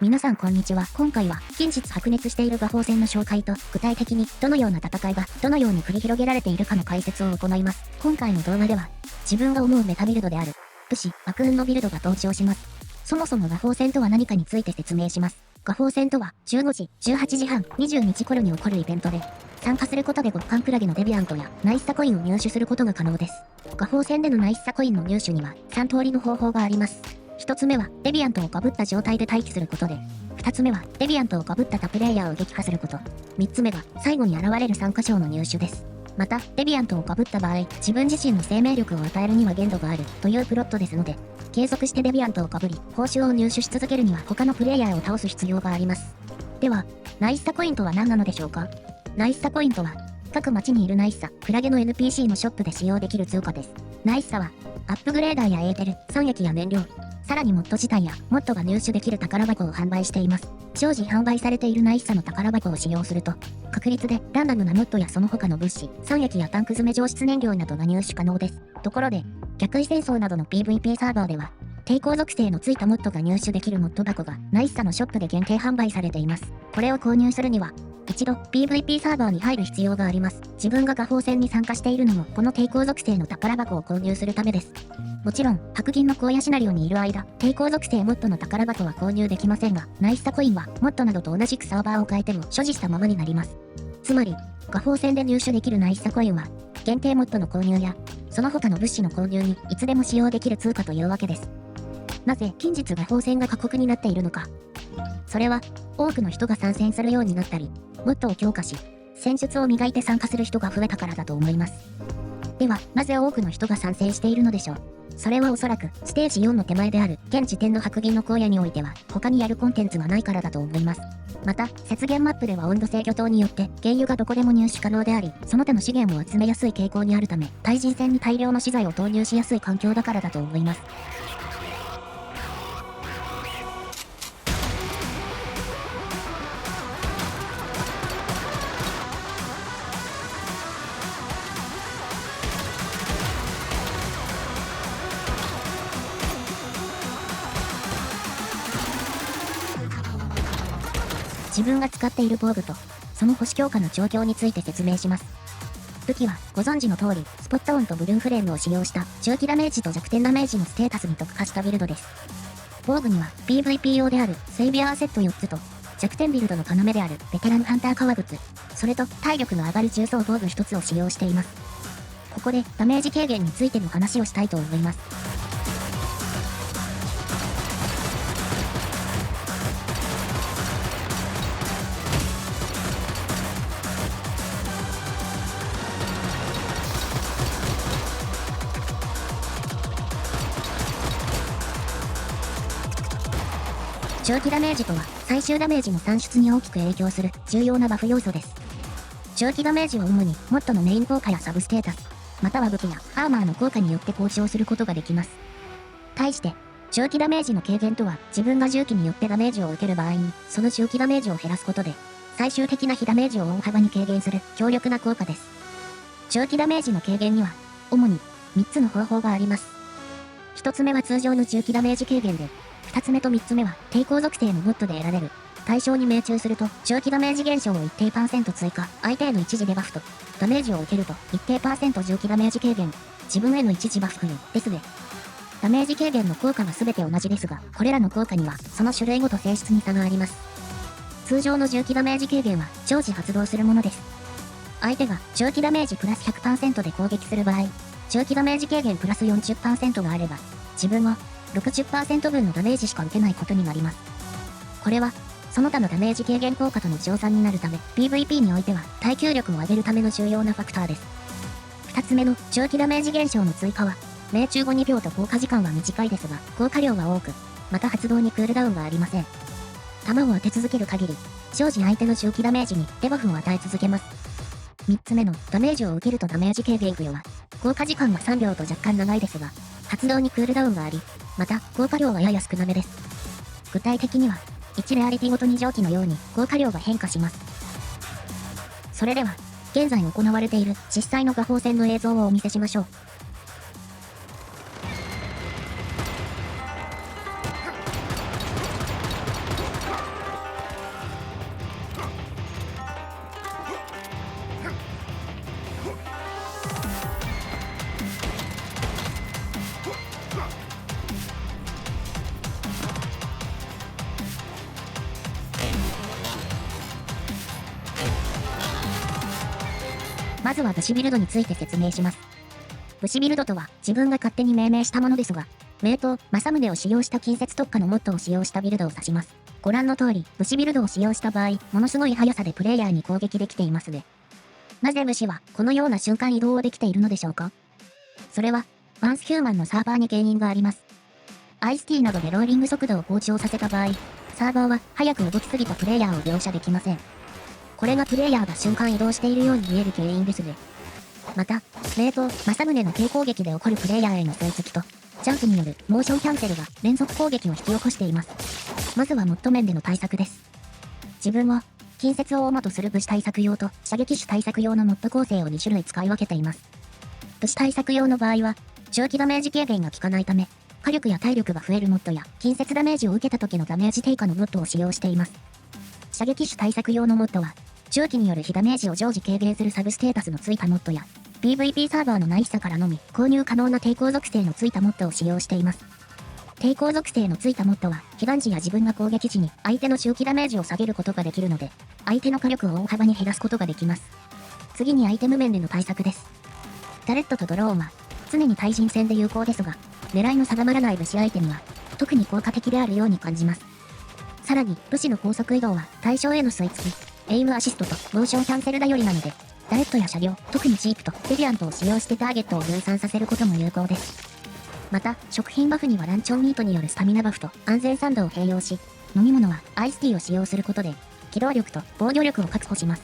皆さんこんにちは。今回は近日白熱している画法戦の紹介と、具体的にどのような戦いがどのように繰り広げられているかの解説を行います。今回の動画では、自分が思うメタビルドである武士、悪運のビルドが登場します。そもそも画法戦とは何かについて説明します。画法戦とは15時、18時半、20日頃に起こるイベントで、参加することで極寒クラゲのデビアントやナイッサコインを入手することが可能です。画法戦でのナイッサコインの入手には3通りの方法があります。1つ目はデビアントを被った状態で待機することで、2つ目はデビアントを被った他プレイヤーを撃破すること、3つ目が最後に現れる参加賞の入手です。また、デビアントを被った場合、自分自身の生命力を与えるには限度があるというプロットですので、継続してデビアントを被り、報酬を入手し続けるには他のプレイヤーを倒す必要があります。では、ナイッサコインとは何なのでしょうか？ナイッサコインとは、各町にいるナイッサ、クラゲの NPC のショップで使用できる通貨です。ナイッサは、アップグレーダーやエーテル、酸液や燃料、さらにモッド自体やモッドが入手できる宝箱を販売しています。常時販売されているナイッサの宝箱を使用すると、確率でランダムなモッドやその他の物資、酸液やタンク詰め上質燃料などが入手可能です。ところで、逆位戦争などの PVP サーバーでは、抵抗属性のついたモッドが入手できるモッド箱がナイッサのショップで限定販売されています。これを購入するには、一度 PVP サーバーに入る必要があります。自分が画法戦に参加しているのもこの抵抗属性の宝箱を購入するためです。もちろん、白銀の荒野シナリオにいる間、抵抗属性モッドの宝箱は購入できませんが、ナイッサコインはモッドなどと同じくサーバーを変えても所持したままになります。つまり、画法戦で入手できるナイッサコインは、限定モッドの購入や、その他の物資の購入にいつでも使用できる通貨というわけです。なぜ近日画法戦が過酷になっているのか。それは、多くの人が参戦するようになったり、モッドを強化し、戦術を磨いて参加する人が増えたからだと思います。では、なぜ多くの人が参戦しているのでしょう。それはおそらく、ステージ4の手前である、現時点の白銀の荒野においては、他にやるコンテンツがないからだと思います。また、雪原マップでは温度制御灯によって、原油がどこでも入手可能であり、その他の資源を集めやすい傾向にあるため、対人戦に大量の資材を投入しやすい環境だからだと思います。自分が使っている防具と、その星強化の状況について説明します。武器は、ご存知の通り、スポットオンとブルーフレームを使用した、中期ダメージと弱点ダメージのステータスに特化したビルドです。防具には、PVP 用である、セイビアーセット4つと、弱点ビルドの要である、ベテランハンター革靴、それと、体力の上がる重装防具1つを使用しています。ここで、ダメージ軽減についての話をしたいと思います。長期ダメージとは、最終ダメージの算出に大きく影響する重要なバフ要素です。長期ダメージは主に、モッドのメイン効果やサブステータス、または武器やアーマーの効果によって交渉することができます。対して、長期ダメージの軽減とは、自分が重機によってダメージを受ける場合に、その長期ダメージを減らすことで、最終的な非ダメージを大幅に軽減する強力な効果です。長期ダメージの軽減には、主に3つの方法があります。1つ目は通常の中期ダメージ軽減で、2つ目と3つ目は、抵抗属性のモッドで得られる。対象に命中すると、長期ダメージ減少を一定%追加、相手への一時デバフと、ダメージを受けると、一定%長期ダメージ軽減、自分への一時バフ付与ですね。ダメージ軽減の効果は全て同じですが、これらの効果には、その種類ごと性質に差があります。通常の重機ダメージ軽減は、常時発動するものです。相手が、長期ダメージプラス 100% で攻撃する場合、長期ダメージ軽減プラス 40% があれば、自分は、60% 分のダメージしか受けないことになります。これは、その他のダメージ軽減効果との乗算になるため、PVP においては耐久力を上げるための重要なファクターです。2つ目の長期ダメージ減少の追加は、命中後2秒と効果時間は短いですが、効果量は多く、また発動にクールダウンがありません。弾を当て続ける限り、常時相手の長期ダメージにデバフを与え続けます。3つ目のダメージを受けるとダメージ軽減付与は、効果時間は3秒と若干長いですが、発動にクールダウンがあり、また、効果量はやや少なめです。具体的には、1レアリティごとに上記のように効果量が変化します。それでは、現在行われている実際の画法戦の映像をお見せしましょう。まずは武士ビルドについて説明します。武士ビルドとは自分が勝手に命名したものですが、名刀、政宗を使用した近接特化のモッドを使用したビルドを指します。ご覧の通り、武士ビルドを使用した場合、ものすごい速さでプレイヤーに攻撃できていますね。なぜ武士はこのような瞬間移動をできているのでしょうか？それは、ワンスヒューマンのサーバーに原因があります。アイスティーなどでローリング速度を向上させた場合、サーバーは早く動きすぎたプレイヤーを描写できません。これがプレイヤーが瞬間移動しているように見える原因ですね。また、名刀、政宗の低攻撃で起こるプレイヤーへの追跡と、ジャンプによるモーションキャンセルが連続攻撃を引き起こしています。まずはモッド面での対策です。自分は、近接を主とする武士対策用と射撃手対策用のモッド構成を2種類使い分けています。武士対策用の場合は、中期ダメージ軽減が効かないため、火力や体力が増えるモッドや近接ダメージを受けた時のダメージ低下のモッドを使用しています。射撃手対策用のモッドは、中期による非ダメージを常時軽減するサブステータスのついたモッドや、PVP サーバーのナイスさからのみ購入可能な抵抗属性のついたモッドを使用しています。抵抗属性のついたモッドは、被弾時や自分が攻撃時に相手の周期ダメージを下げることができるので、相手の火力を大幅に減らすことができます。次にアイテム面での対策です。タレットとドローンは、常に対人戦で有効ですが、狙いの定まらない武士アイテムは、特に効果的であるように感じます。さらに、武士の高速移動は対象への吸い付き、エイムアシストとモーションキャンセル頼りなので、タレットや車両、特にジープとデビアントを使用してターゲットを分散させることも有効です。また、食品バフにはランチョンミートによるスタミナバフと安全サンドを併用し、飲み物はアイスティーを使用することで、機動力と防御力を確保します。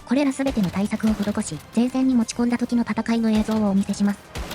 これらすべての対策を施し、前線に持ち込んだ時の戦いの映像をお見せします。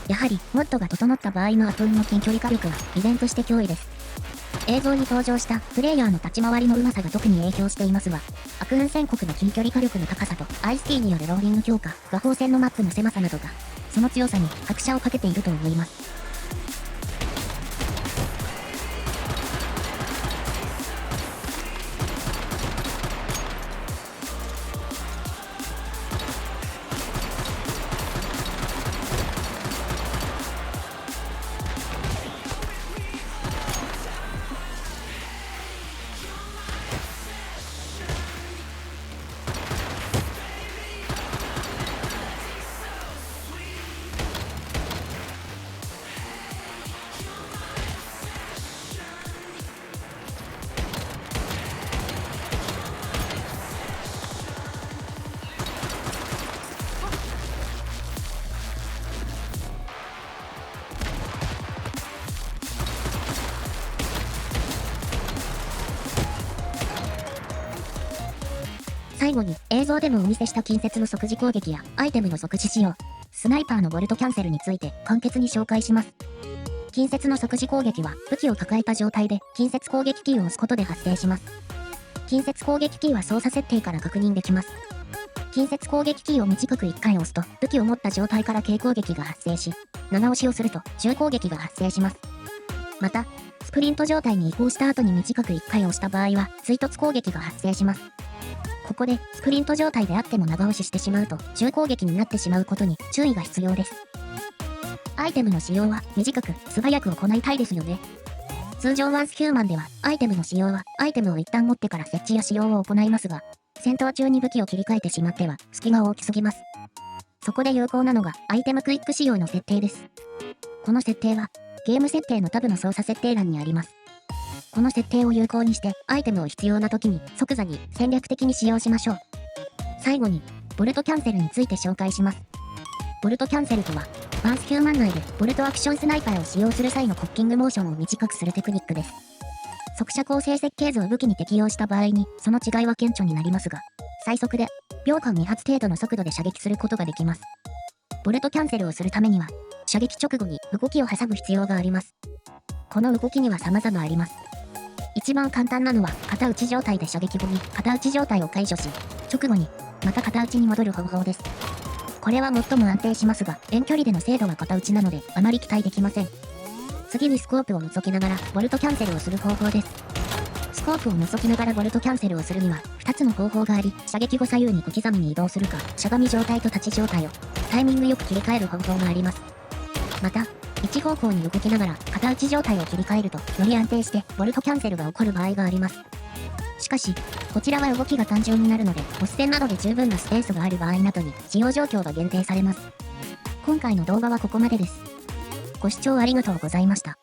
やはり、モッドが整った場合のアトムの近距離火力は、依然として脅威です。映像に登場したプレイヤーの立ち回りのうまさが特に影響していますが、悪運宣告の近距離火力の高さと、アイスティーによるローリング強化、画法線のマップの狭さなどが、その強さに拍車をかけていると思います。最後に映像でもお見せした近接の即時攻撃やアイテムの即時使用、スナイパーのボルトキャンセルについて簡潔に紹介します。近接の即時攻撃は武器を抱えた状態で近接攻撃キーを押すことで発生します。近接攻撃キーは操作設定から確認できます。近接攻撃キーを短く1回押すと武器を持った状態から軽攻撃が発生し、長押しをすると重攻撃が発生します。また、スプリント状態に移行した後に短く1回押した場合は追突攻撃が発生します。ここでスプリント状態であっても長押ししてしまうと重攻撃になってしまうことに注意が必要です。アイテムの使用は短く素早く行いたいですよね。通常ワンスヒューマンではアイテムの使用はアイテムを一旦持ってから設置や使用を行いますが、戦闘中に武器を切り替えてしまっては隙が大きすぎます。そこで有効なのがアイテムクイック仕様の設定です。この設定はゲーム設定のタブの操作設定欄にあります。この設定を有効にしてアイテムを必要な時に即座に戦略的に使用しましょう。最後にボルトキャンセルについて紹介します。ボルトキャンセルとはバースヒューマン内でボルトアクションスナイパーを使用する際のコッキングモーションを短くするテクニックです。速射構成設計図を武器に適用した場合にその違いは顕著になりますが、最速で秒間2発程度の速度で射撃することができます。ボルトキャンセルをするためには射撃直後に動きを挟む必要があります。この動きには様々あります。一番簡単なのは片打ち状態で射撃後に片打ち状態を解除し、直後にまた片打ちに戻る方法です。これは最も安定しますが、遠距離での精度は片打ちなのであまり期待できません。次にスコープを覗きながらボルトキャンセルをする方法です。スコープを覗きながらボルトキャンセルをするには2つの方法があり、射撃後左右に小刻みに移動するか、しゃがみ状態と立ち状態をタイミングよく切り替える方法があります。また、一方向に動きながら片打ち状態を切り替えるとより安定してボルトキャンセルが起こる場合があります。しかし、こちらは動きが単純になるので、ボス戦などで十分なスペースがある場合などに使用状況が限定されます。今回の動画はここまでです。ご視聴ありがとうございました。